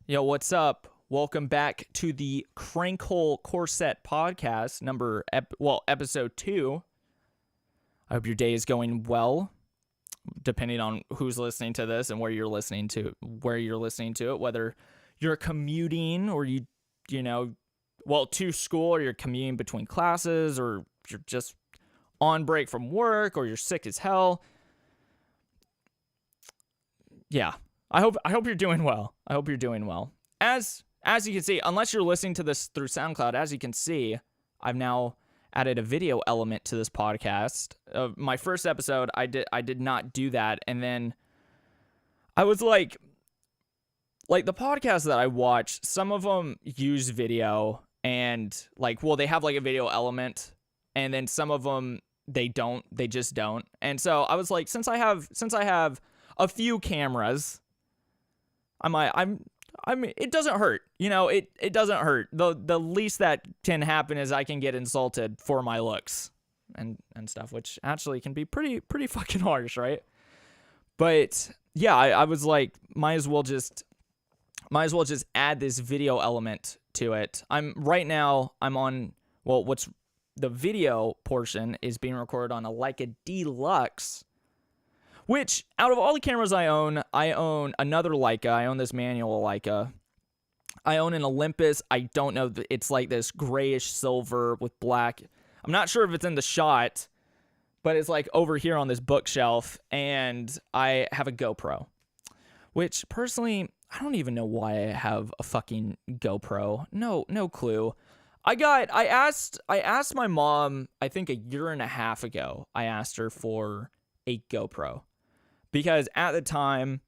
Yo, what's up? Welcome back to the Crankhole Corset podcast, episode 2. I hope your day is going well, depending on who's listening to this and where you're listening to it, whether you're commuting or to school, or you're commuting between classes, or you're just on break from work, or you're sick as hell. Yeah. I hope you're doing well. As you can see, unless you're listening to this through SoundCloud, as you can see, I've now added a video element to this podcast. My first episode, I did not do that, and then I was like the podcasts that I watch, some of them use video, and they have like a video element, and then some of them they just don't. And so I was like, since I have a few cameras, it doesn't hurt. It doesn't hurt. The least that can happen is I can get insulted for my looks and stuff, which actually can be pretty fucking harsh, right? But yeah, I was like, might as well just add this video element to it. What's the video portion is being recorded on a Leica Deluxe, which, out of all the cameras I own another Leica. I own this manual Leica. I own an Olympus. I don't know. It's like this grayish silver with black. I'm not sure if it's in the shot, but it's like over here on this bookshelf. And I have a GoPro, which personally, I don't even know why I have a fucking GoPro. No clue. I asked my mom, I think a year and a half ago, I asked her for a GoPro. Because at the time,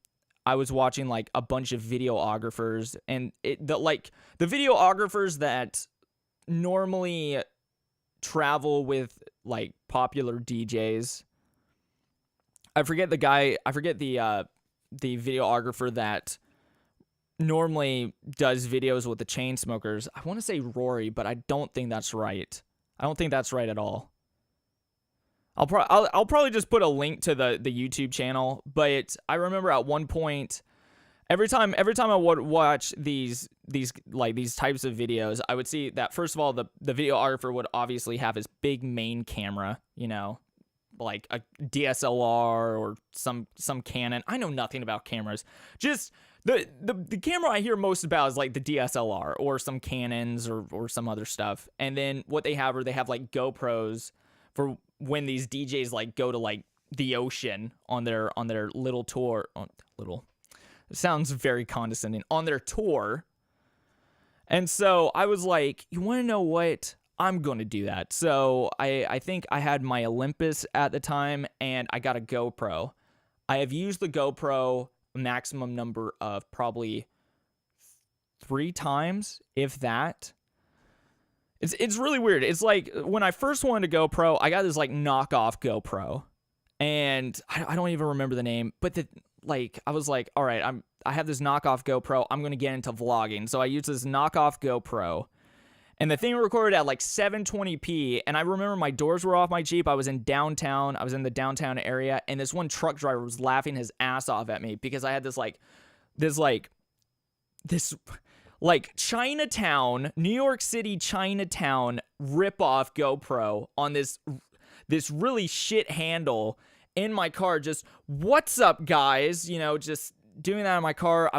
I was watching like a bunch of videographers, and the videographers that normally travel with like popular DJs. I forget the videographer that normally does videos with the Chainsmokers. I want to say Rory, but I don't think that's right. I don't think that's right at all. I'll probably just put a link to the YouTube channel, but I remember at one point, every time I would watch these types of videos, I would see that first of all the videographer would obviously have his big main camera, like a DSLR or some Canon. I know nothing about cameras. Just the camera I hear most about is like the DSLR or some Canons or some other stuff. And then what they have like GoPros for when these DJs like go to like the ocean on their little tour. It sounds very condescending, on their tour. And so I was like, you want to know what? I'm going to do that. So I think I had my Olympus at the time, and I got a GoPro. I have used the GoPro a maximum number of probably 3 times, if that. It's really weird. It's like when I first wanted a GoPro, I got this like knockoff GoPro, and I don't even remember the name, but I was like, all right, I have this knockoff GoPro. I'm going to get into vlogging. So I used this knockoff GoPro, and the thing recorded at like 720p. And I remember my doors were off my Jeep. I was in the downtown area, and this one truck driver was laughing his ass off at me because I had this Chinatown, New York City Chinatown rip-off GoPro on this really shit handle in my car. Just, what's up, guys? Just doing that in my car.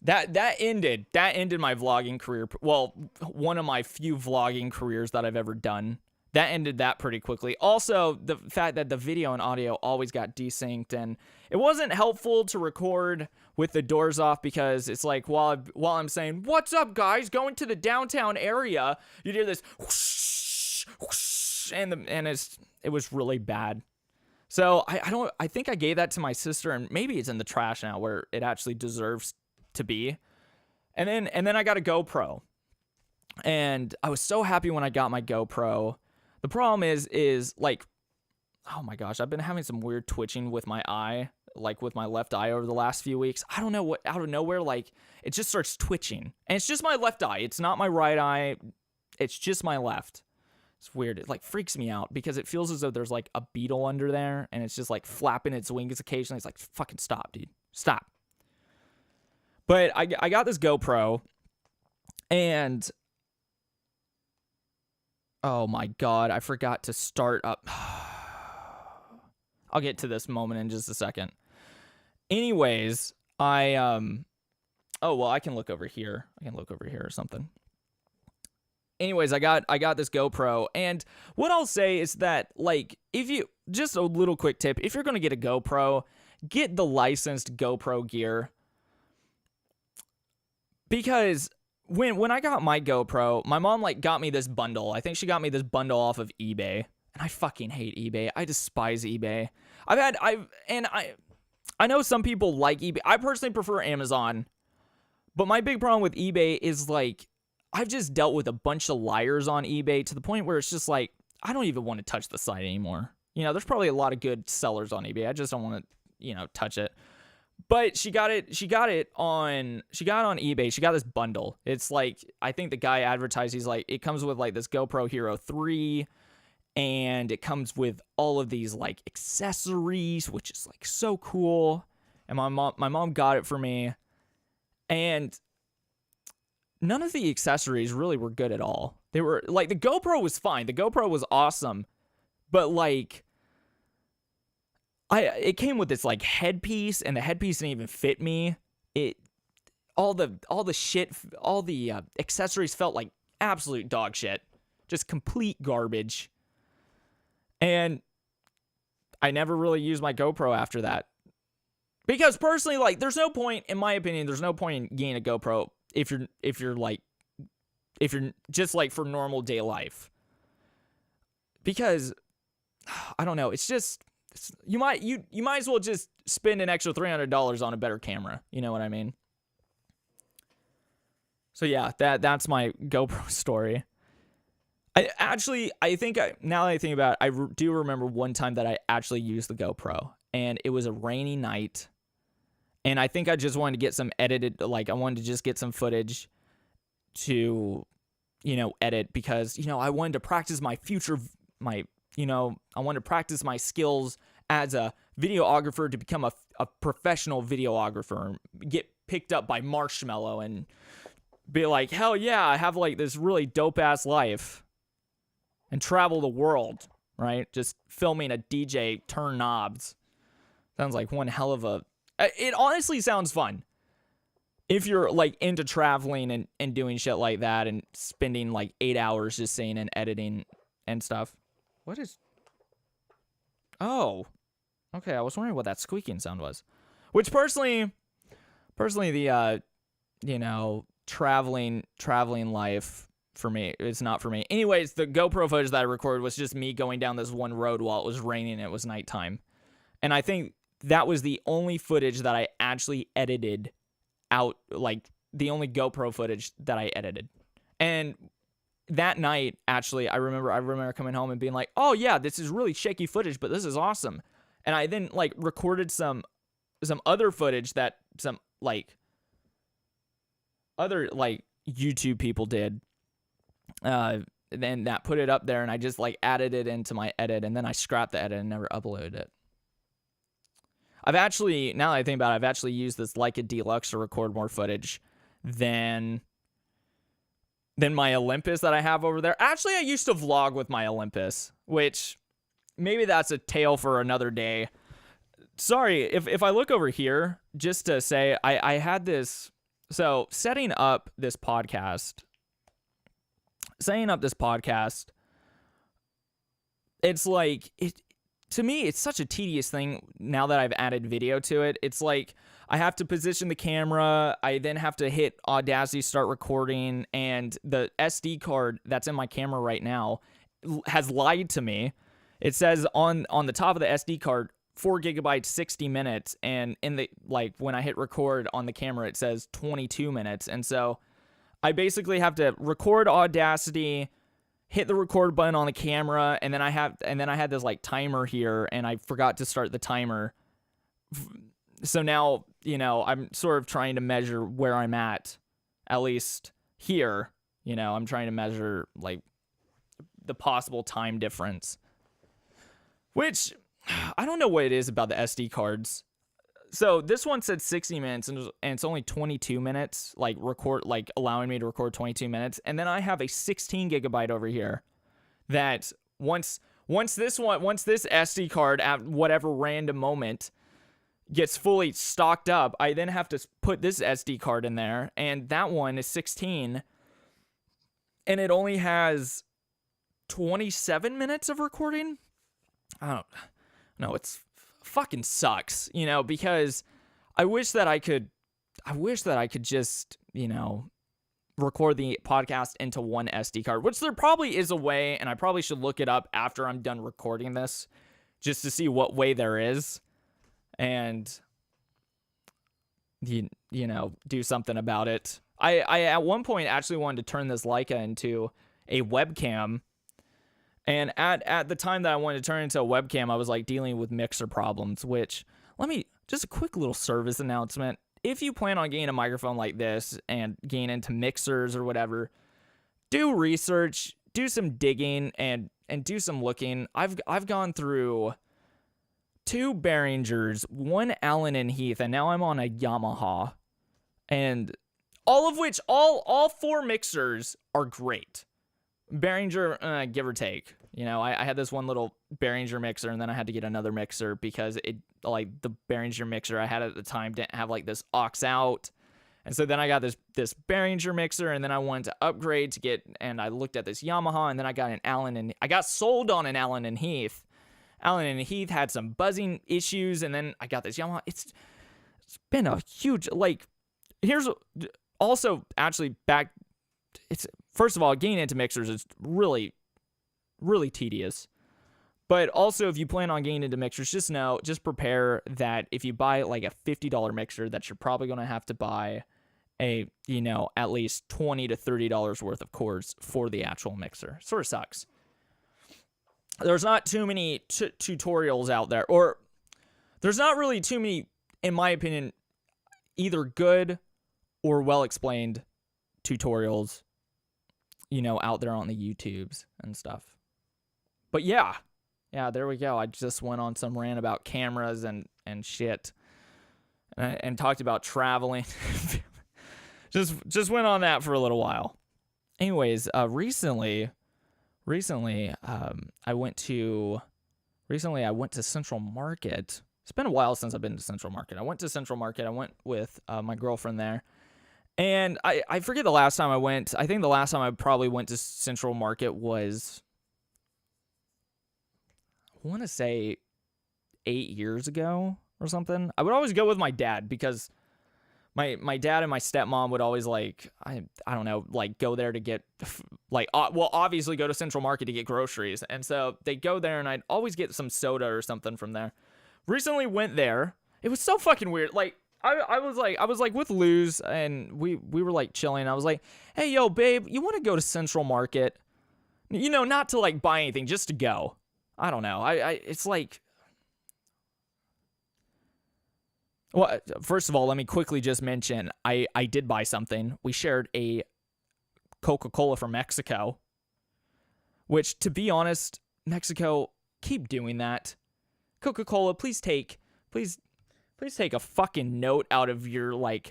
That ended my vlogging career. Well, one of my few vlogging careers that I've ever done. That ended that pretty quickly. Also, the fact that the video and audio always got desynced, and it wasn't helpful to record with the doors off, because it's like while I'm saying, "What's up, guys? Going to the downtown area," you hear this whoosh, whoosh, and it was really bad. So I think I gave that to my sister, and maybe it's in the trash now where it actually deserves to be. And then I got a GoPro, and I was so happy when I got my GoPro. The problem is like, oh my gosh, I've been having some weird twitching with my eye, like with my left eye over the last few weeks. I don't know what, out of nowhere, like it just starts twitching, and it's just my left eye. It's not my right eye. It's just my left. It's weird. It like freaks me out because it feels as though there's like a beetle under there, and it's just like flapping its wings occasionally. It's like, fucking stop, dude. Stop. But I got this GoPro, and oh my God, I forgot to start up. I'll get to this moment in just a second. Anyways, oh, well, I can look over here. I can look over here or something. Anyways, I got this GoPro, and what I'll say is that, like, if you, just a little quick tip, if you're going to get a GoPro, get the licensed GoPro gear. Because when I got my GoPro, my mom, like, got me this bundle. I think she got me this bundle off of eBay, and I fucking hate eBay. I despise eBay. I know some people like eBay. I personally prefer Amazon. But my big problem with eBay is, like, I've just dealt with a bunch of liars on eBay to the point where it's just like, I don't even want to touch the site anymore. You know, there's probably a lot of good sellers on eBay. I just don't want to, you know, touch it. But she got it on eBay. She got this bundle. It's like, I think the guy advertised, he's like, it comes with like this GoPro Hero 3, and it comes with all of these like accessories, which is like so cool. And my mom got it for me. And none of the accessories really were good at all. They were like, the GoPro was fine. The GoPro was awesome. But like, it came with this like headpiece, and the headpiece didn't even fit me. All the accessories felt like absolute dog shit. Just complete garbage. And I never really used my GoPro after that. Because personally, like, there's no point, in my opinion, there's no point in getting a GoPro if you're just like for normal day life. Because I don't know, you might as well just spend an extra $300 on a better camera. You know what I mean? So yeah, that's my GoPro story. I think now that I think about it, I do remember one time that I actually used the GoPro, and it was a rainy night. And I think I just wanted to get some edited, like I wanted to just get some footage to, you know, edit, because, you know, I wanted to practice I wanted to practice my skills as a videographer to become a professional videographer, get picked up by Marshmallow and be like, hell yeah, I have like this really dope ass life and travel the world, right? Just filming a DJ turn knobs. Sounds like one hell of a... It honestly sounds fun. If you're like into traveling and doing shit like that and spending like 8 hours just sitting and editing and stuff. What is... Oh. Okay, I was wondering what that squeaking sound was. Which personally the, you know, traveling life for me, it's not for me. Anyways, the GoPro footage that I recorded was just me going down this one road while it was raining and it was nighttime. And I think that was the only footage that I actually edited out, like the only GoPro footage that I edited. And that night, actually, I remember coming home and being like, oh yeah, this is really shaky footage, but this is awesome. And I then like recorded some other footage that some like other like YouTube people did. Then that put it up there, and I just like added it into my edit, and then I scrapped the edit and never uploaded it. I've actually, now that I think about it, I've actually used this Leica Deluxe to record more footage than my Olympus that I have over there. Actually, I used to vlog with my Olympus, which maybe that's a tale for another day. Sorry, if I look over here, just to say, I had this, so setting up this podcast, it's like, to me, it's such a tedious thing now that I've added video to it. It's like, I have to position the camera, I then have to hit Audacity, start recording, and the SD card that's in my camera right now has lied to me. It says on the top of the SD card, 4 gigabytes, 60 minutes, and in the, like, when I hit record on the camera, it says 22 minutes, and so I basically have to record Audacity, hit the record button on the camera, and then I had this like timer here, and I forgot to start the timer. So now, you know, I'm sort of trying to measure where I'm at least here. You know, I'm trying to measure like the possible time difference, which I don't know what it is about the SD cards. So this one said 60 minutes and it's only 22 minutes, like allowing me to record 22 minutes. And then I have a 16 gigabyte over here that once this SD card at whatever random moment gets fully stocked up, I then have to put this SD card in there, and that one is 16, and it only has 27 minutes of recording. I don't know. It's fucking sucks, because I wish that I could just, record the podcast into one SD card, which there probably is a way, and I probably should look it up after I'm done recording this just to see what way there is and do something about it. I at one point actually wanted to turn this Leica into a webcam, and at the time that I wanted to turn it into a webcam, I was like dealing with mixer problems, which just a quick little service announcement. If you plan on getting a microphone like this and getting into mixers or whatever, do research, do some digging, and do some looking. I've gone through 2 Behringers, 1 Allen and Heath, and now I'm on a Yamaha, and all of which all 4 mixers are great. Behringer, give or take. I had this one little Behringer mixer, and then I had to get another mixer because the Behringer mixer I had at the time didn't have this aux out. And so then I got this Behringer mixer, and then I wanted to upgrade and I looked at this Yamaha, and then I got an Allen, and I got sold on an Allen and Heath. Allen and Heath had some buzzing issues, and then I got this Yamaha. It's been a huge, here's also actually back. It's, first of all, getting into mixers is really, really tedious. But also, if you plan on getting into mixers, just prepare that if you buy a $50 mixer, that you're probably going to have to buy at least $20 to $30 worth of cords for the actual mixer. Sort of sucks. There's not too many tutorials out there, or there's not really too many, in my opinion, either good or well-explained tutorials, out there on the YouTubes and stuff. But yeah, there we go. I just went on some rant about cameras and shit, and talked about traveling. just went on that for a little while. Anyways, recently, I went to Central Market. It's been a while since I've been to Central Market. I went to Central Market. I went with my girlfriend there. And I forget the last time I went. I think the last time I probably went to Central Market was, I want to say 8 years ago or something. I would always go with my dad because my dad and my stepmom would always I don't know, go there to get, obviously go to Central Market to get groceries. And so they'd go there, and I'd always get some soda or something from there. Recently went there. It was so fucking weird. I was with Luz, and we were chilling. I was like, hey, yo, babe, you want to go to Central Market? Not to buy anything, just to go. I don't know. It's well, first of all, let me quickly just mention, I did buy something. We shared a Coca-Cola from Mexico, which, to be honest, Mexico, keep doing that. Coca-Cola, please take a fucking note out of your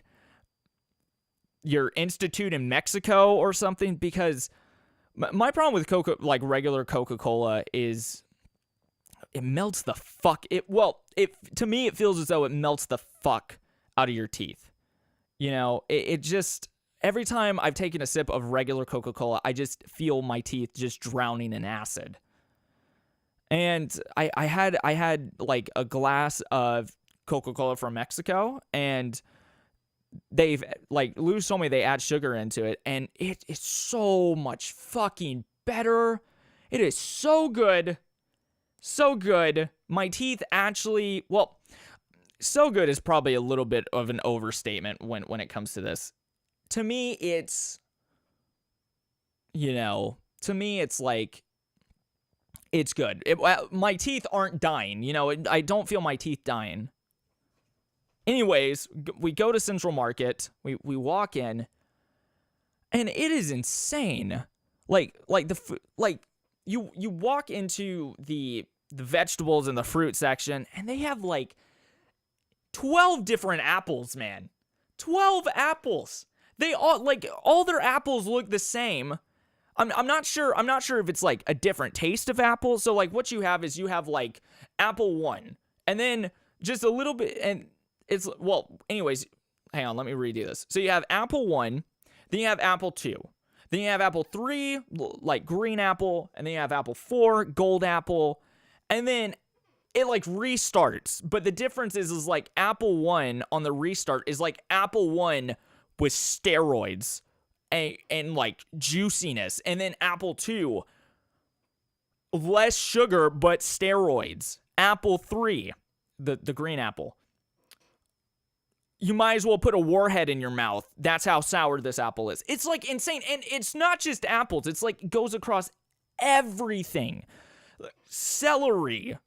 institute in Mexico or something, because my problem with regular Coca-Cola is it melts the fuck. To me, it feels as though it melts the fuck out of your teeth. It just, every time I've taken a sip of regular Coca-Cola, I just feel my teeth just drowning in acid. And I had a glass of Coca-Cola from Mexico, and they've Luz told me they add sugar into it, and it's so much fucking better. It is so good. So good. My teeth actually, so good is probably a little bit of an overstatement when it comes to this. To me, it's it's good. My teeth aren't dying, I don't feel my teeth dying. Anyways, we go to Central Market, we walk in, and it is insane. You walk into the vegetables and the fruit section, and they have 12 different apples, man. 12 apples. They all, like, all their apples look the same. I'm not sure if it's like a different taste of apple. So like what you have is you have like apple 1 and then just a little bit, and it's, well, anyways, hang on, let me redo this. So you have apple 1, then you have apple 2, then you have apple 3, like green apple, and then you have apple 4, gold apple, and then it like restarts. But the difference is like apple 1 on the restart is like apple 1 with steroids and like juiciness, and then apple 2, less sugar but steroids. Apple 3, the green apple, you might as well put a warhead in your mouth. That's how sour this apple is. It's like insane. And it's not just apples, it's like goes across everything. Celery,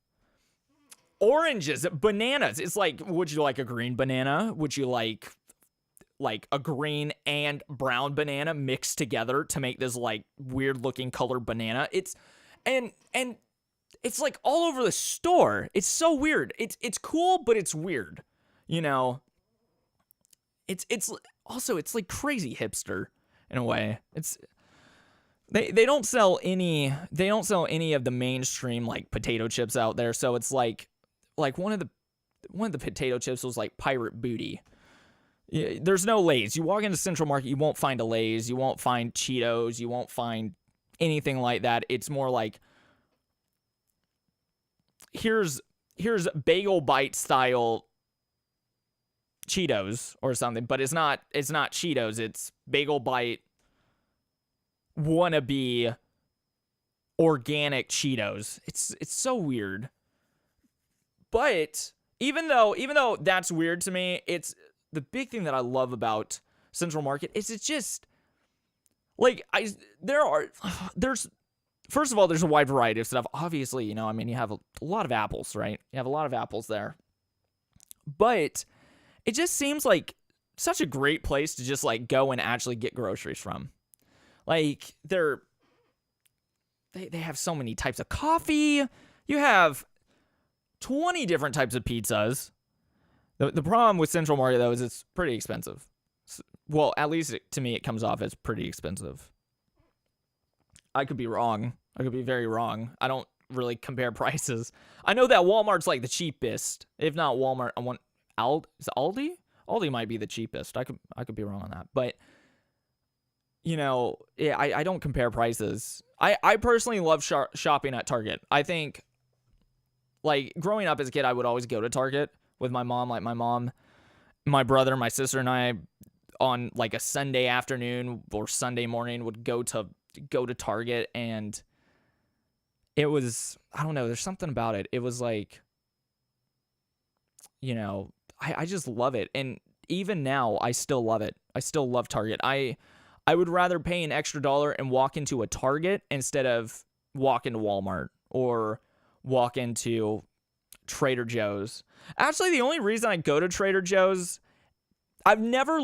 oranges, bananas. It's like, would you like a green banana? Would you like a green and brown banana mixed together to make this like weird looking colored banana? It's and it's like all over the store. It's so weird. It's cool, but it's weird. You know, it's also, it's like crazy hipster in a way. It's they don't sell any of the mainstream like potato chips out there. So it's like one of the potato chips was like Pirate Booty. There's no Lay's. You walk into Central Market, you won't find a Lay's. You won't find Cheetos. You won't find anything like that. It's more like, here's bagel bite style Cheetos or something, but it's not Cheetos. It's bagel bite wannabe organic Cheetos. It's so weird. But even though that's weird to me, it's the big thing that I love about Central Market is it's just like there's first of all, there's a wide variety of stuff. Obviously, you know, I mean, you have a lot of apples, right? You have a lot of apples there. But it just seems like such a great place to just like go and actually get groceries from. Like they have so many types of coffee. You have 20 different types of pizzas. The problem with Central Market, though, is it's pretty expensive. Well, at least to me, it comes off as pretty expensive. I could be wrong. I could be very wrong. I don't really compare prices. I know that Walmart's like the cheapest. If not Walmart, is it Aldi? Aldi might be the cheapest. I could be wrong on that. But, you know, yeah, I don't compare prices. I personally love shopping at Target. I think, like, growing up as a kid, I would always go to Target with my mom. Like, my mom, my brother, my sister, and I, on like a Sunday afternoon or Sunday morning, would go to Target, and it was, I don't know, there's something about it. It was like, you know, I just love it. And even now, I still love it. I still love Target. I would rather pay an extra $1 and walk into a Target instead of walk into Walmart or walk into Trader Joe's. Actually, the only reason I go to Trader Joe's, I've never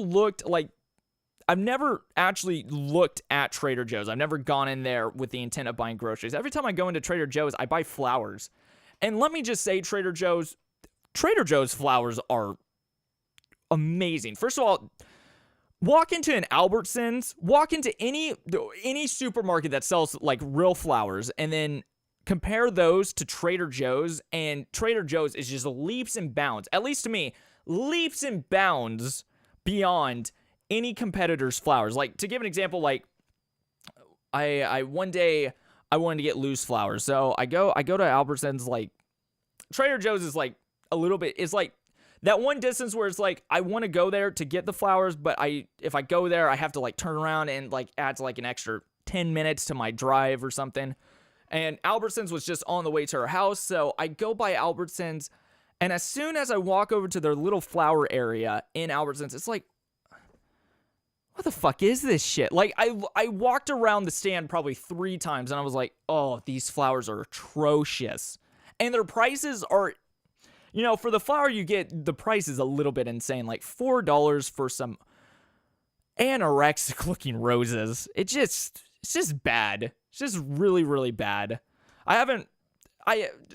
actually looked at Trader Joe's. I've never gone in there with the intent of buying groceries. Every time I go into Trader Joe's, I buy flowers. And let me just say, Trader Joe's flowers are amazing. First of all, walk into an Albertsons, walk into any supermarket that sells like real flowers, and then compare those to Trader Joe's, and Trader Joe's is just leaps and bounds, at least to me, leaps and bounds beyond any competitor's flowers. Like, to give an example, like I one day I wanted to get loose flowers, so I go to Albertsons. Like, Trader Joe's is like a little bit, it's like that one distance where it's like I want to go there to get the flowers, but if I go there, I have to like turn around and like adds like an extra 10 minutes to my drive or something. And Albertsons was just on the way to her house, so I go by Albertsons, and as soon as I walk over to their little flower area in Albertsons, it's like, what the fuck is this shit? Like, I walked around the stand probably 3 times, and I was like, oh, these flowers are atrocious. And their prices are, you know, for the flower you get, the price is a little bit insane. Like, $4 for some anorexic-looking roses. It's just bad. It's just really, really bad. I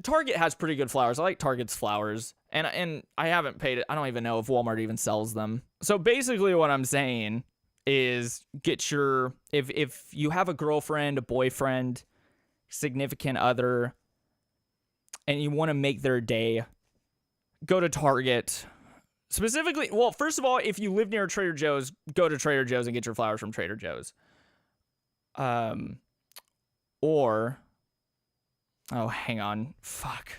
Target has pretty good flowers. I like Target's flowers. And I haven't paid it. I don't even know if Walmart even sells them. So basically what I'm saying is get your, if you have a girlfriend, a boyfriend, significant other, and you want to make their day, go to Target. Specifically, well, first of all, if you live near Trader Joe's, go to Trader Joe's and get your flowers from Trader Joe's. Or, oh, hang on. Fuck.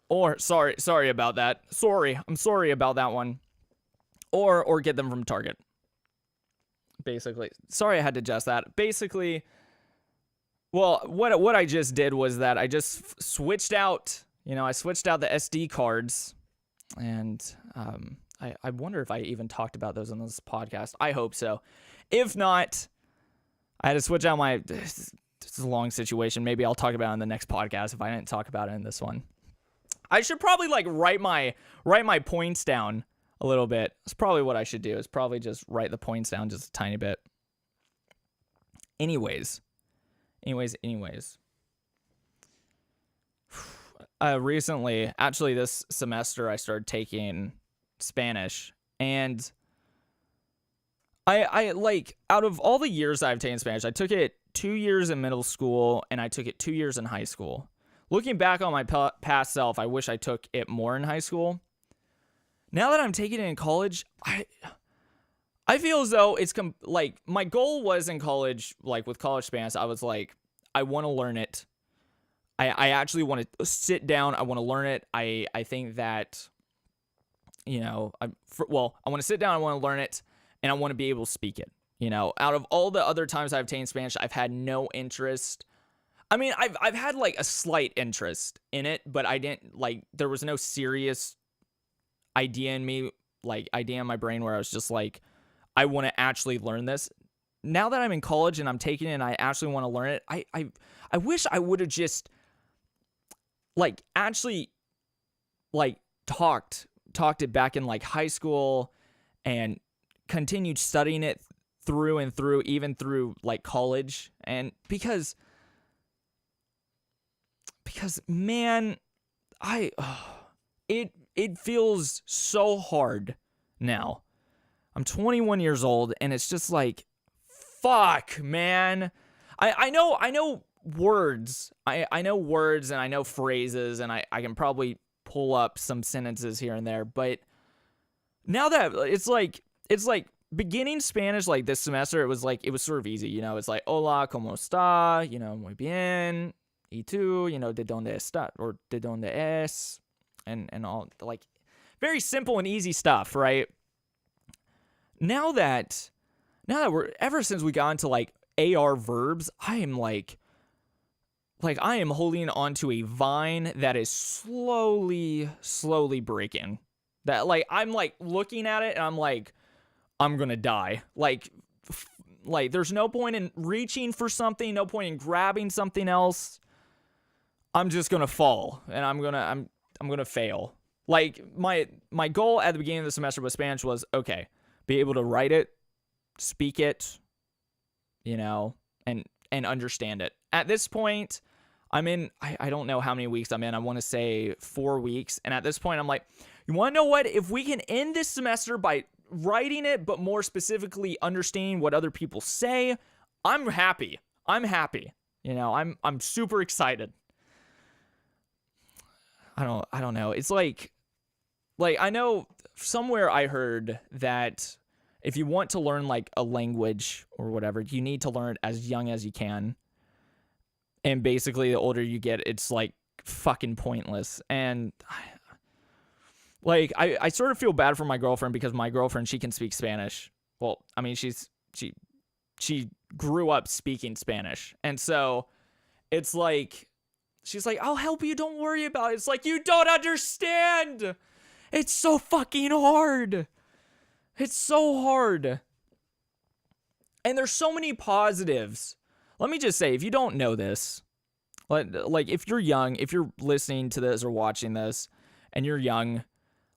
Or, sorry about that. I'm sorry about that one. Or get them from Target. Basically. Sorry I had to adjust that. Basically, well, what I just did was that I just switched out, I switched out the SD cards. And I wonder if I even talked about those on this podcast. I hope so. If not, I had to switch out my, this is a long situation. Maybe I'll talk about it in the next podcast if I didn't talk about it in this one. I should probably write my points down a little bit. That's probably what I should do. Is probably just write the points down just a tiny bit. Anyways. Recently, actually this semester, I started taking Spanish, and I like, out of all the years I've taken Spanish, I took it 2 years in middle school and I took it 2 years in high school. Looking back on my past self, I wish I took it more in high school. Now that I'm taking it in college, I feel as though it's like my goal was in college, like with college Spanish, I was like, I want to learn it. I actually want to sit down. I want to learn it. I think that, I want to sit down. I want to learn it, and I want to be able to speak it. Out of all the other times I've taken Spanish, I've had no interest. I mean, I've had like a slight interest in it, but I didn't there was no serious idea in my brain where I was just like, I want to actually learn this. Now that I'm in college and I'm taking it and I actually want to learn it, I wish I would have just actually talked it back in high school and continued studying it through and through, even through college. And because man, it feels so hard now. I'm 21 years old and it's just fuck, man. I know words. I know words and I know phrases and I can probably pull up some sentences here and there, but now that it's beginning Spanish this semester, it was sort of easy, it's hola, ¿cómo está? Muy bien. ¿Y tú? ¿De dónde está? Or ¿de dónde es? And all very simple and easy stuff, right? Now that ever since we got into AR verbs, I am I am holding onto a vine that is slowly breaking. That I'm looking at it and I'm I'm gonna die. There's no point in reaching for something, no point in grabbing something else. I'm just gonna fall and I'm gonna fail. My goal at the beginning of the semester with Spanish was, okay, be able to write it, speak it, and understand it. At this point, I'm in, I don't know how many weeks I'm in. I want to say 4 weeks. And at this point, I'm you want to know what? If we can end this semester by writing it, but more specifically understanding what other people say, I'm happy. I'm super excited. I don't know. It's I know somewhere I heard that if you want to learn a language or whatever, you need to learn it as young as you can. And basically the older you get, it's fucking pointless. And I sort of feel bad for my girlfriend because my girlfriend, she can speak Spanish. Well, I mean, she grew up speaking Spanish. And so it's she's I'll help you. Don't worry about it. It's you don't understand. It's so fucking hard. It's so hard. And there's so many positives. Let me just say, if you don't know this, if you're young, if you're listening to this or watching this and you're young,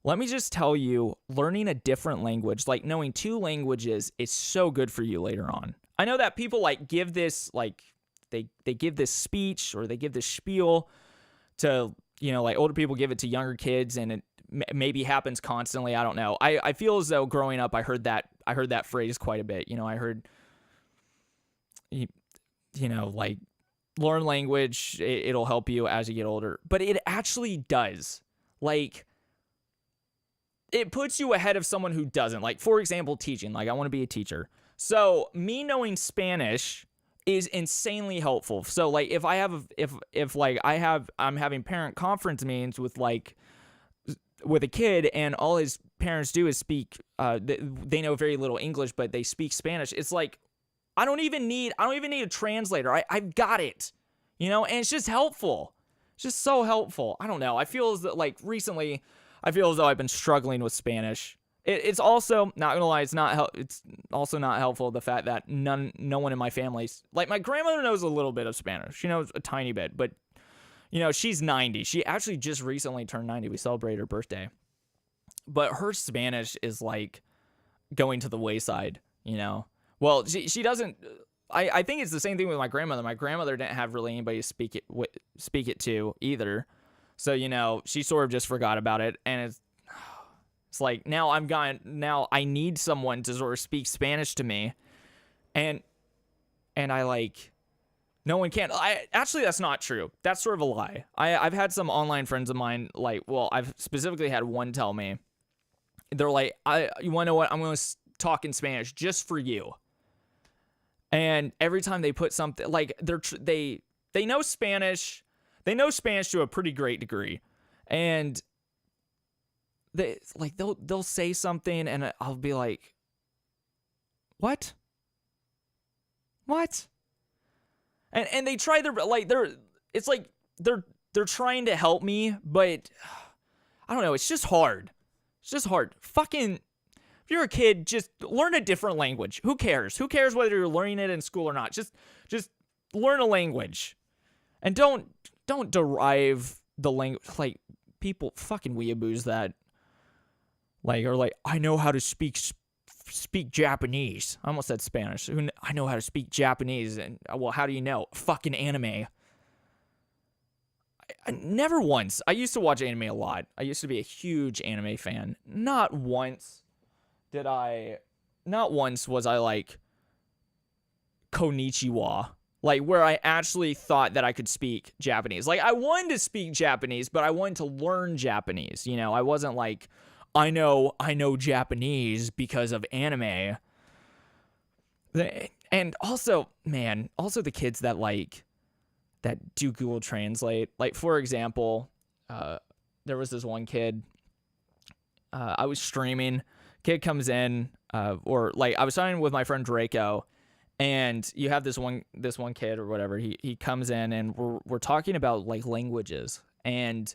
let me just tell you, learning a different language, knowing 2 languages is so good for you later on. I know that people like give this like they give this speech or they give this spiel to, you know, like older people give it to younger kids, and it maybe happens constantly. I don't know. I feel as though growing up I heard that phrase quite a bit. You know, I heard you know, like learn language, it'll help you as you get older. But it actually does. Like, it puts you ahead of someone who doesn't. Like, for example, teaching. Like, I want to be a teacher. So, me knowing Spanish is insanely helpful. So, like, if I have, if like I'm having parent conference meetings with a kid, and all his parents do is speak, they know very little English, but they speak Spanish. It's like, I don't even need a translator. I've got it, you know, and it's just helpful. It's just so helpful. I don't know. I feel as though, like, recently, I feel as though I've been struggling with Spanish. It's also, not gonna lie, it's also not helpful, the fact that no one in my family, like, my grandmother knows a little bit of Spanish. She knows a tiny bit, but, you know, she's 90. She actually just recently turned 90. We celebrated her birthday. But her Spanish is, like, going to the wayside, you know? Well, she doesn't. I think it's the same thing with my grandmother. My grandmother didn't have really anybody to speak it to either, so, you know, she sort of just forgot about it. And it's like, now I need someone to sort of speak Spanish to me, and I, like, no one can. Actually, that's not true. That's sort of a lie. I've had some online friends of mine, like, well, I've specifically had one tell me, they're like, you want to know what? I'm going to talk in Spanish just for you. And every time they put something, like, they know Spanish, to a pretty great degree, and they'll say something, and I'll be like, what? And they try they're trying to help me, but I don't know. It's just hard. Fucking. If you're a kid, just learn a different language. Who cares? Who cares whether you're learning it in school or not? Just learn a language. And don't derive the language. Like, people, fucking weeaboos that, like, are like, I know how to speak Japanese. I almost said Spanish. I know how to speak Japanese. And, well, how do you know? Fucking anime. I never once. I used to watch anime a lot. I used to be a huge anime fan. Not once was I like konnichiwa, like, where I actually thought that I could speak Japanese. Like, I wanted to speak Japanese, but I wanted to learn Japanese. You know, I wasn't like, I know Japanese because of anime. And also, man, the kids that do Google Translate. Like, for example, there was this one kid, I was streaming. Kid comes in, or, like, I was talking with my friend Draco, and you have this one kid or whatever. He comes in, and we're talking about, like, languages, and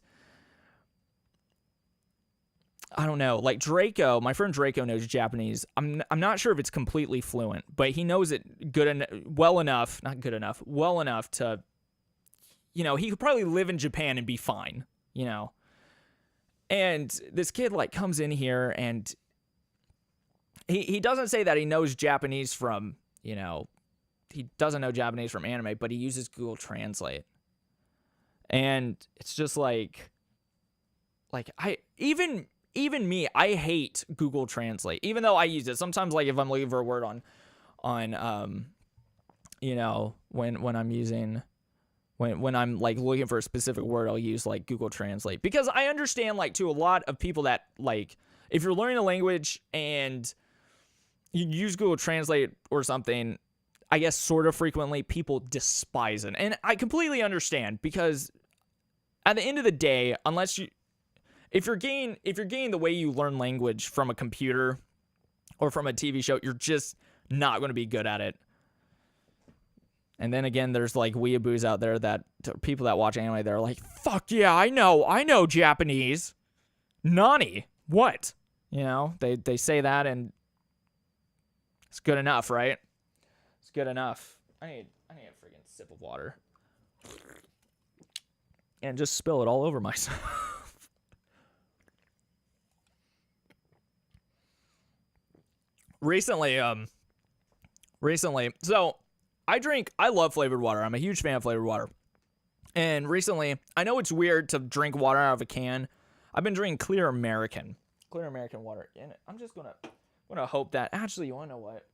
I don't know, like, Draco, my friend Draco knows Japanese. I'm not sure if it's completely fluent, but he knows it well enough to, you know, he could probably live in Japan and be fine, you know. And this kid, like, comes in here, and he doesn't say that he knows Japanese from, you know, he doesn't know Japanese from anime, but he uses Google Translate. And it's just like even me, I hate Google Translate, even though I use it sometimes. Like, if I'm looking for a word on you know, when I'm like looking for a specific word, I'll use, like, Google Translate, because I understand, like, to a lot of people that, like, if you're learning a language and you use Google Translate or something, I guess sort of frequently, people despise it. And I completely understand, because at the end of the day, if you're getting the way you learn language from a computer or from a TV show, you're just not going to be good at it. And then again, there's, like, weeaboos out there, that people that watch anime, they're like, fuck yeah, I know Japanese. Nani? What? You know, they say that, and it's good enough, right? It's good enough. I need a freaking sip of water. And just spill it all over myself. Recently, recently. So I love flavored water. I'm a huge fan of flavored water. And recently, I know it's weird to drink water out of a can. I've been drinking clear American water. And I'm just gonna hope that, actually, you wanna know what?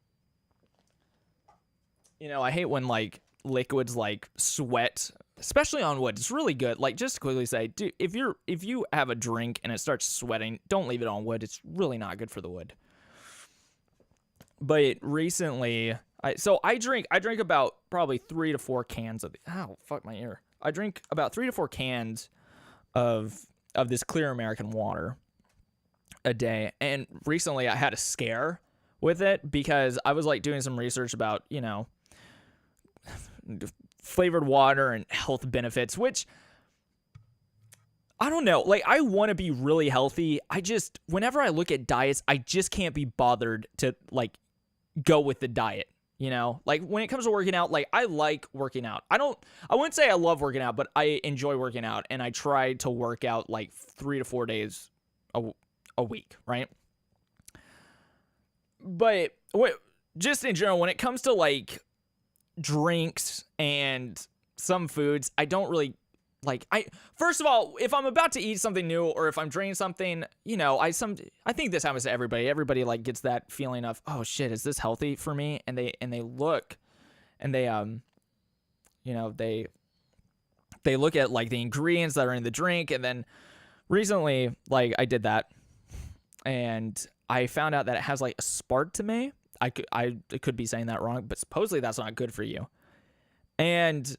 I hate when like liquids like sweat, especially on wood. It's really good. Like, just to quickly say, dude, if you have a drink and it starts sweating, don't leave it on wood. It's really not good for the wood. But recently, I drink about probably 3 to 4 cans of fuck my ear. I drink about 3 to 4 cans of this clear American water a day. And recently I had a scare with it because I was like doing some research about, flavored water and health benefits, which I don't know. Like, I want to be really healthy. Whenever I look at diets, I just can't be bothered to like go with the diet. Like when it comes to working out, like I like working out. I wouldn't say I love working out, but I enjoy working out, and I try to work out like 3 to 4 days a week, right? But just in general, when it comes to like drinks and some foods, I don't really like. First of all, if I'm about to eat something new or if I'm drinking something, I think this happens to everybody. Everybody like gets that feeling of, oh shit, is this healthy for me? And they look, and they look at like the ingredients that are in the drink. And then recently, like I did that, and I found out that it has like aspartame. I could be saying that wrong, but supposedly that's not good for you. And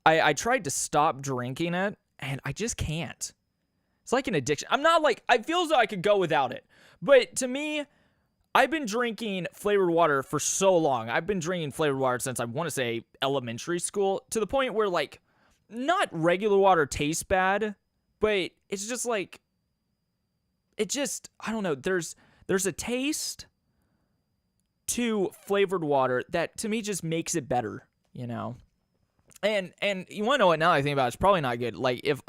I tried to stop drinking it, and I just can't. It's like an addiction. I'm not like, I feel as though I could go without it. But to me, I've been drinking flavored water for so long. I've been drinking flavored water since I want to say elementary school, to the point where like, not regular water tastes bad, but it's just like, I don't know. There's a taste to flavored water that to me just makes it better, And you want to know what, now I think about it, it's probably not good. Like if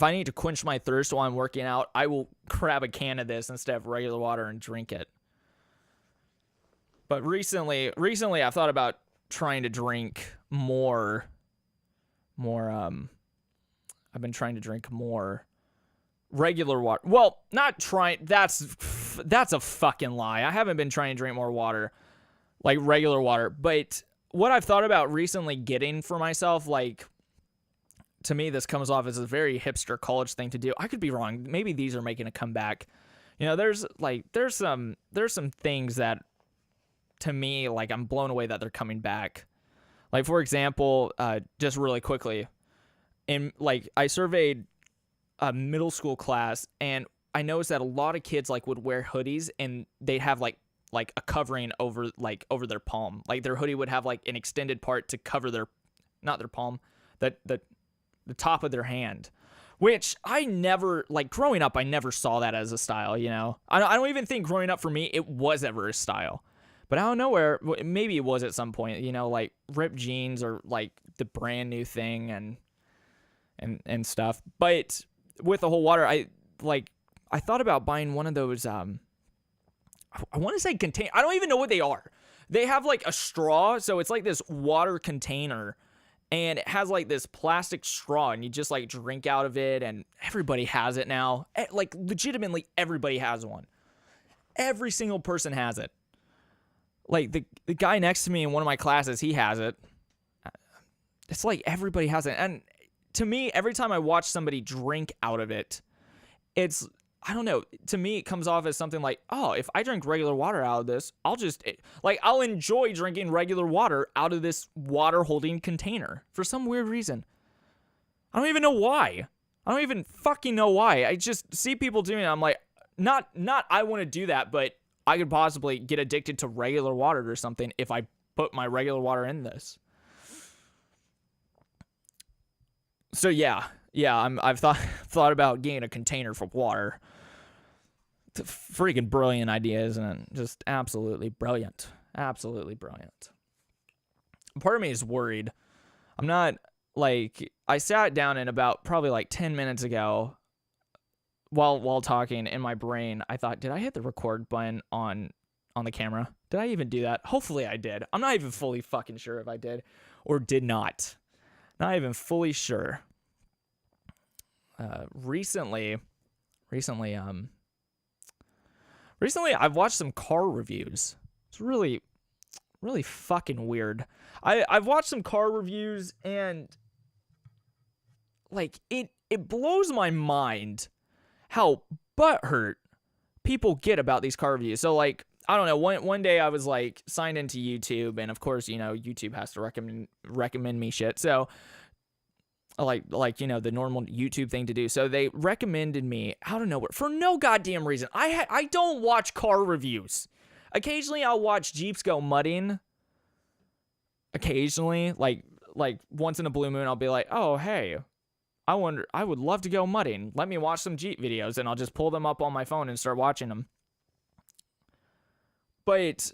I need to quench my thirst while I'm working out, I will grab a can of this instead of regular water and drink it. But recently I've thought about trying to drink more. I've been trying to drink more regular water. Well, not trying. That's a fucking lie. I haven't been trying to drink more water, like regular water. But what I've thought about recently getting for myself, like, to me, this comes off as a very hipster college thing to do. I could be wrong. Maybe these are making a comeback. There's some things that, to me, like, I'm blown away that they're coming back. Like, for example, just really quickly, I surveyed a middle school class, and I noticed that a lot of kids like would wear hoodies, and they'd have like a covering over their palm. Like their hoodie would have like an extended part to cover not their palm, the top of their hand. Which I never, like, growing up, I never saw that as a style, I don't even think growing up for me it was ever a style. But out of nowhere, maybe it was at some point, like ripped jeans are like the brand new thing and stuff. But with the whole water, I thought about buying one of those, I want to say contain. I don't even know what they are. They have like a straw, so it's like this water container, and it has like this plastic straw, and you just like drink out of it, and everybody has it now. Like legitimately, everybody has one. Every single person has it. Like the guy next to me in one of my classes, he has it. It's like everybody has it, and to me, every time I watch somebody drink out of it, it's, I don't know, to me it comes off as something like, oh, if I drink regular water out of this, I'll enjoy drinking regular water out of this water holding container for some weird reason. I don't even know why. I don't even fucking know why. I just see people doing it. I'm like, not I want to do that, but I could possibly get addicted to regular water or something if I put my regular water in this. So yeah, I've thought about getting a container for water. It's a freaking brilliant idea, isn't it? Just absolutely brilliant. Absolutely brilliant. Part of me is worried. I'm not, like, I sat down and about probably like 10 minutes ago while talking in my brain, I thought, did I hit the record button on on the camera. Did I even do that? Hopefully I did. I'm not even fully fucking sure if I did or did not. Not even fully sure. Recently, I've watched some car reviews. It's really fucking weird. I've watched some car reviews and like it blows my mind how butthurt people get about these car reviews. So like, I don't know, one day I was like signed into YouTube, and of course, you know, YouTube has to recommend me shit. So like, you know, the normal YouTube thing to do. So they recommended me out of nowhere for no goddamn reason. I don't watch car reviews. Occasionally I'll watch Jeeps go mudding. Occasionally, like once in a blue moon, I'll be like, oh, hey, I would love to go mudding. Let me watch some Jeep videos, and I'll just pull them up on my phone and start watching them. But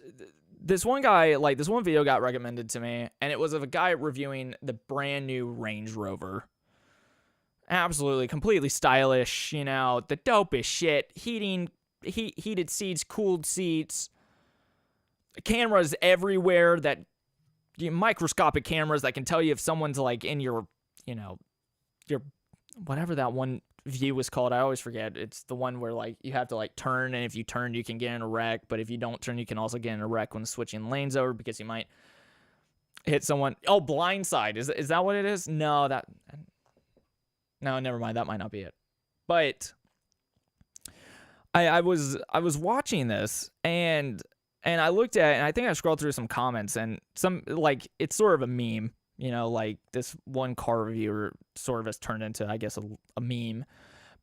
this one video got recommended to me, and it was of a guy reviewing the brand new Range Rover. Absolutely, completely stylish, you know, the dopest shit. Heated seats, cooled seats, cameras everywhere, microscopic cameras that can tell you if someone's like in your, you know, your whatever that one view was called. I always forget. It's the one where like you have to like turn, and if you turn you can get in a wreck, but if you don't turn you can also get in a wreck when switching lanes over, because you might hit someone. Oh, blindside. Is that what it is? No, never mind. That might not be it. But I was watching this, and I looked at it, and I think I scrolled through some comments, and some, like, it's sort of a meme. You know, like this one car reviewer sort of has turned into, I guess, a meme.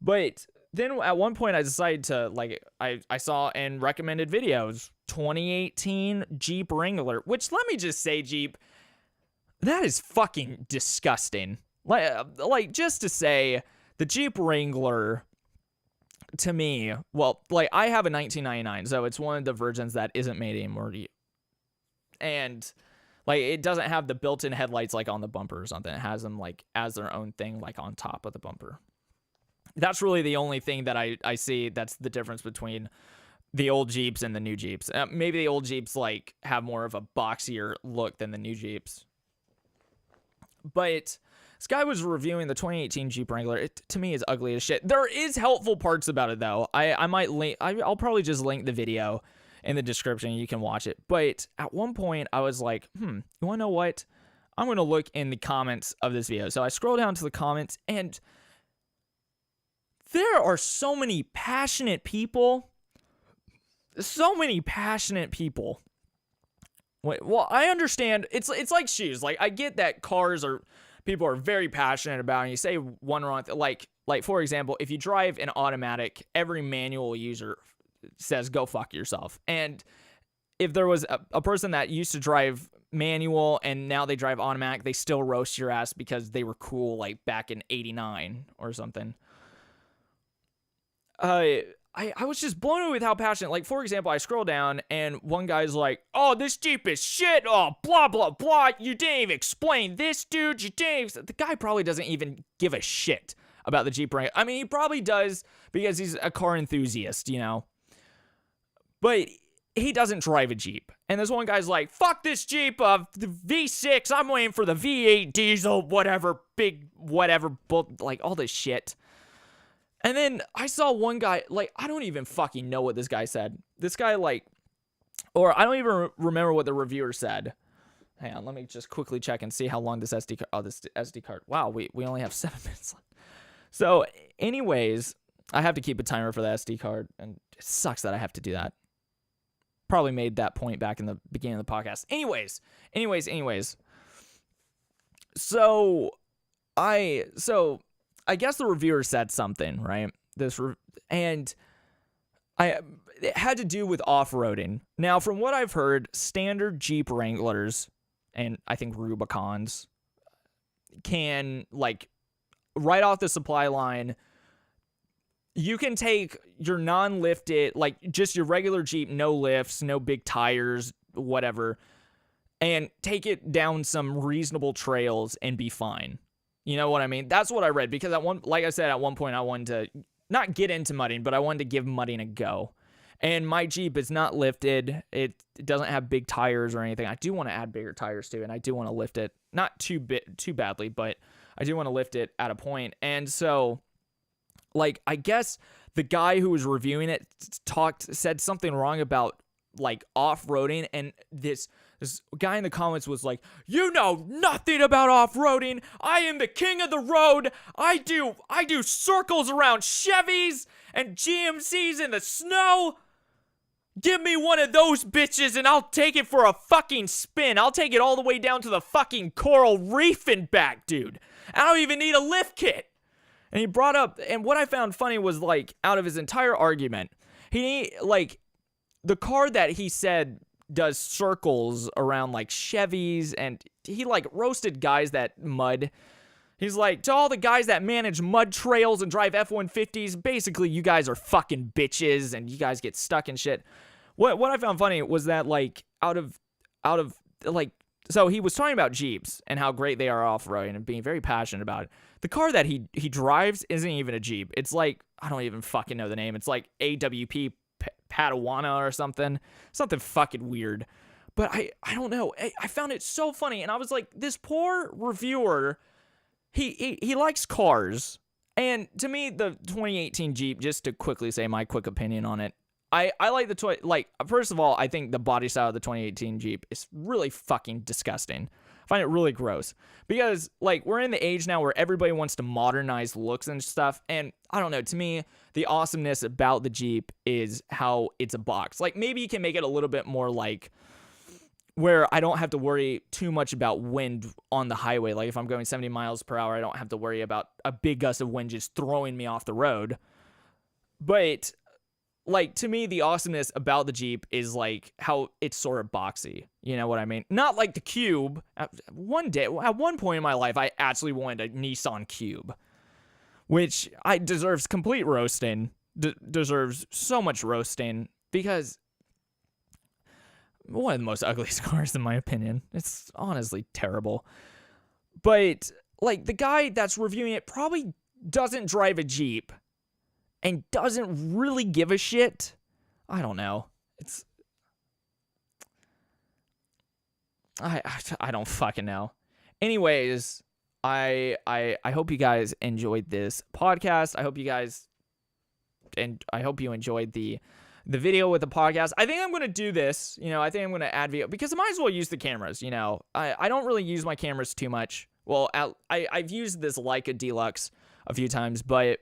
But then at one point I decided to, like, I saw in recommended videos, 2018 Jeep Wrangler, which, let me just say, Jeep, that is fucking disgusting. Like just to say, the Jeep Wrangler, to me, well, like, I have a 1999, so it's one of the versions that isn't made anymore. And like, it doesn't have the built-in headlights like on the bumper or something. It has them like as their own thing, like on top of the bumper. That's really the only thing that I see that's the difference between the old Jeeps and the new Jeeps. Maybe the old Jeeps like have more of a boxier look than the new Jeeps. But this guy was reviewing the 2018 Jeep Wrangler. It, to me, is ugly as shit. There is helpful parts about it though. I'll probably just link the video in the description. You can watch it. But at one point I was like, you want to know what? I'm going to look in the comments of this video. So I scroll down to the comments, and there are so many passionate people. Wait, well, I understand. It's like shoes. Like, I get that people are very passionate about, and you say one wrong thing. Like for example, if you drive an automatic, every manual user says go fuck yourself. And if there was a person that used to drive manual and now they drive automatic, they still roast your ass because they were cool like back in 89 or something. I was just blown away with how passionate. Like, for example, I scroll down and one guy's like, oh, this Jeep is shit. Oh, blah, blah, blah. You didn't even explain this, dude. The guy probably doesn't even give a shit about the Jeep Wrangler. I mean, he probably does because he's a car enthusiast, you know. But he doesn't drive a Jeep. And this one guy's like, fuck this Jeep, the V6, I'm waiting for the V8 diesel, whatever, big whatever, like all this shit. And then I saw one guy, like, I don't even fucking know what this guy said. This guy, like, or I don't even remember what the reviewer said. Hang on, let me just quickly check and see how long this SD card, this SD card. Wow, we only have 7 minutes left. So, anyways, I have to keep a timer for the SD card, and it sucks that I have to do that. Probably made that point back in the beginning of the podcast. Anyways. So I guess the reviewer said something, right? And it had to do with off-roading. Now, from what I've heard, standard Jeep Wranglers and I think Rubicons can, like, right off the supply line, you can take your non-lifted, like just your regular Jeep, no lifts, no big tires, whatever, and take it down some reasonable trails and be fine. You know what I mean? That's what I read, because like I said, at one point I wanted to not get into mudding, but I wanted to give mudding a go. And my Jeep is not lifted. It doesn't have big tires or anything. I do want to add bigger tires too, and I do want to lift it. Not too badly, but I do want to lift it at a point. And so, like, I guess the guy who was reviewing it said something wrong about, like, off-roading, and this guy in the comments was like, "You know nothing about off-roading. I am the king of the road. I do circles around Chevys and GMCs in the snow. Give me one of those bitches and I'll take it for a fucking spin. I'll take it all the way down to the fucking coral reef and back, dude. I don't even need a lift kit." And he brought up, and what I found funny was, like, out of his entire argument, like, the car that he said does circles around, like, Chevys, and he, like, roasted guys that mud. He's like, to all the guys that manage mud trails and drive F-150s, basically, you guys are fucking bitches, and you guys get stuck in shit. What I found funny was that, like, out of, like, so he was talking about Jeeps and how great they are off-roading and being very passionate about it. The car that he drives isn't even a Jeep. It's like, I don't even fucking know the name. It's like AWP Padawana or something fucking weird. But I don't know. I found it so funny, and I was like, this poor reviewer, he likes cars. And to me, the 2018 Jeep, just to quickly say my quick opinion on it, I like the toy. Like, first of all, I think the body style of the 2018 Jeep is really fucking disgusting. I find it really gross because, like, we're in the age now where everybody wants to modernize looks and stuff. And I don't know, to me, the awesomeness about the Jeep is how it's a box. Like, maybe you can make it a little bit more, like, where I don't have to worry too much about wind on the highway. Like, if I'm going 70 miles per hour, I don't have to worry about a big gust of wind just throwing me off the road. But, like, to me, the awesomeness about the Jeep is, like, how it's sort of boxy. You know what I mean? Not like the Cube. At one point in my life, I actually wanted a Nissan Cube, which deserves complete roasting. Deserves so much roasting because one of the most ugliest cars in my opinion. It's honestly terrible. But, like, the guy that's reviewing it probably doesn't drive a Jeep and doesn't really give a shit. I don't know. I don't fucking know. Anyways, I hope you guys enjoyed this podcast. I hope you enjoyed the video with the podcast. I think I'm going to do this. You know, I think I'm going to add video because I might as well use the cameras. You know, I don't really use my cameras too much. Well, I've used this Leica Deluxe a few times, but,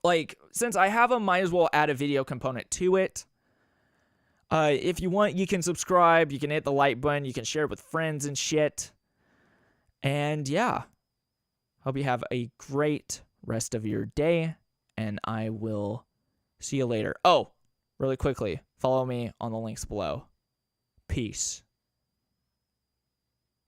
like, since I have them, might as well add a video component to it. If you want, you can subscribe. You can hit the like button. You can share it with friends and shit. And yeah, hope you have a great rest of your day, and I will see you later. Oh, really quickly, follow me on the links below. Peace.